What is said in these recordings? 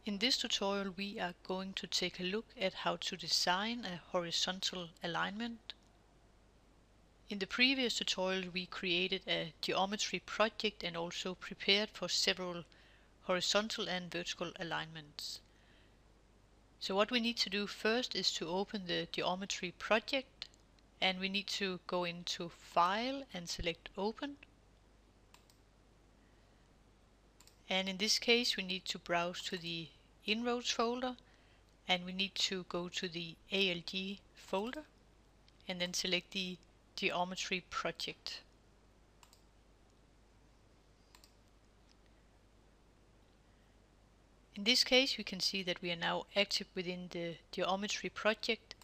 In this tutorial we are going to take a look at how to design a horizontal alignment. In the previous tutorial we created a geometry project and also prepared for several horizontal and vertical alignments. So what we need to do first is to open the geometry project, and we need to go into File and select Open. And in this case we need to browse to the Inroads folder, and we need to go to the ALG folder and then select the geometry project. In this case we can see that we are now active within the geometry project,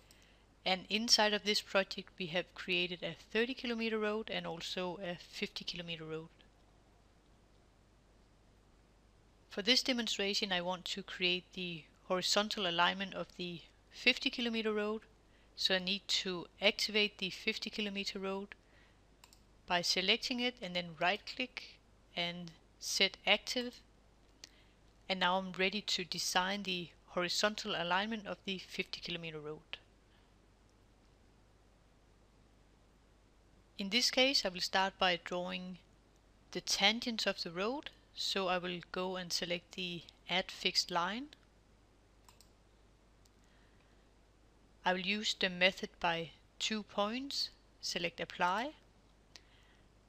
and inside of this project we have created a 30 kilometer road and also a 50 kilometer road. For this demonstration I want to create the horizontal alignment of the 50 kilometer road, so I need to activate the 50 kilometer road by selecting it and then right click and set active, and now I'm ready to design the horizontal alignment of the 50 kilometer road. In this case I will start by drawing the tangents of the road, so I will go and select the add fixed line. I will use the method by 2 points, select apply,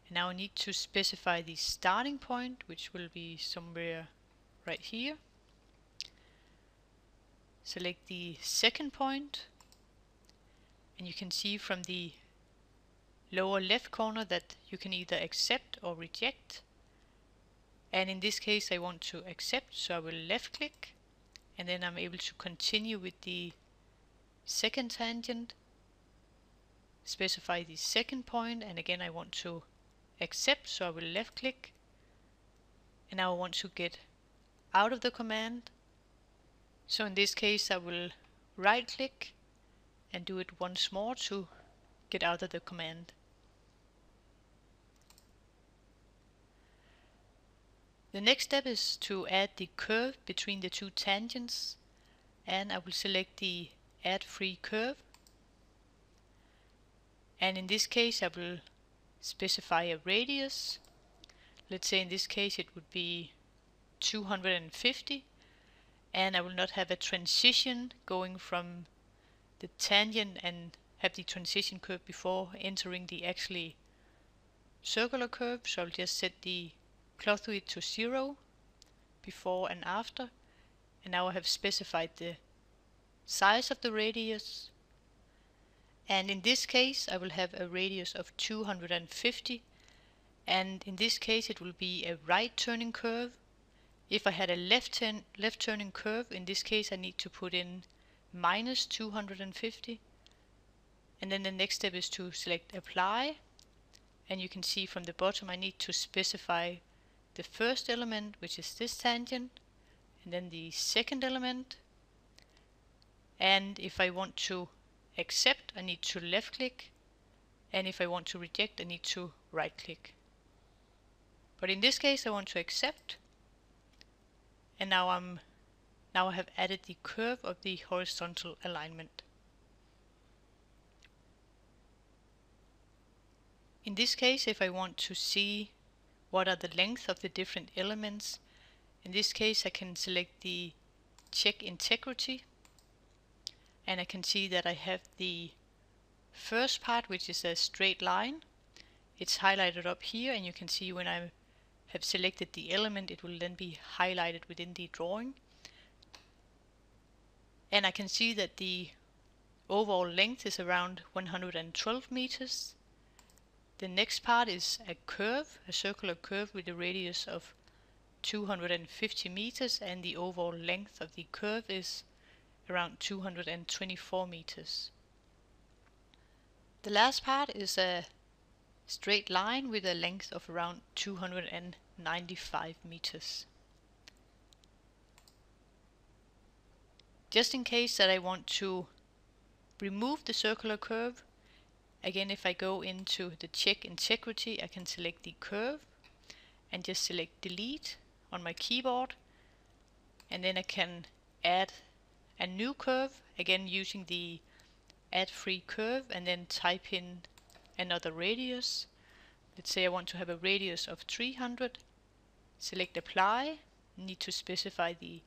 and now I need to specify the starting point, which will be somewhere right here. Select the second point, and you can see from the lower left corner that you can either accept or reject, and in this case I want to accept, so I will left click, and then I'm able to continue with the second tangent, specify the second point, and again I want to accept, so I will left click, and now I want to get out of the command, so in this case I will right click and do it once more to get out of the command. The next step is to add the curve between the two tangents, and I will select the add free curve, and in this case I will specify a radius. Let's say in this case it would be 250, and I will not have a transition going from the tangent and have the transition curve before entering the actually circular curve, so I'll just set the plot width to 0 before and after, and now I have specified the size of the radius, and in this case I will have a radius of 250, and in this case it will be a right turning curve. If I had a left turning curve, in this case I need to put in minus 250, and then the next step is to select apply, and you can see from the bottom I need to specify the first element, which is this tangent, and then the second element, and if I want to accept I need to left click, and if I want to reject I need to right click. But in this case I want to accept, and now I have added the curve of the horizontal alignment. In this case, if I want to see what are the length of the different elements, in this case I can select the check integrity, and I can see that I have the first part, which is a straight line. It's highlighted up here, and you can see when I have selected the element it will then be highlighted within the drawing, and I can see that the overall length is around 112 meters. The next part is a curve, a circular curve with a radius of 250 meters, and the overall length of the curve is around 224 meters. The last part is a straight line with a length of around 295 meters. Just in case that I want to remove the circular curve, again if I go into the check integrity I can select the curve and just select delete on my keyboard, and then I can add a new curve, again using the add free curve, and then type in another radius. Let's say I want to have a radius of 300. Select apply, need to specify the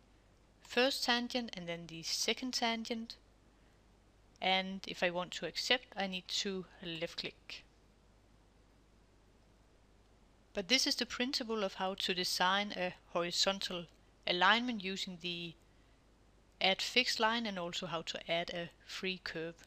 first tangent and then the second tangent, and if I want to accept, I need to left click. But this is the principle of how to design a horizontal alignment using the add fixed line, and also how to add a free curve.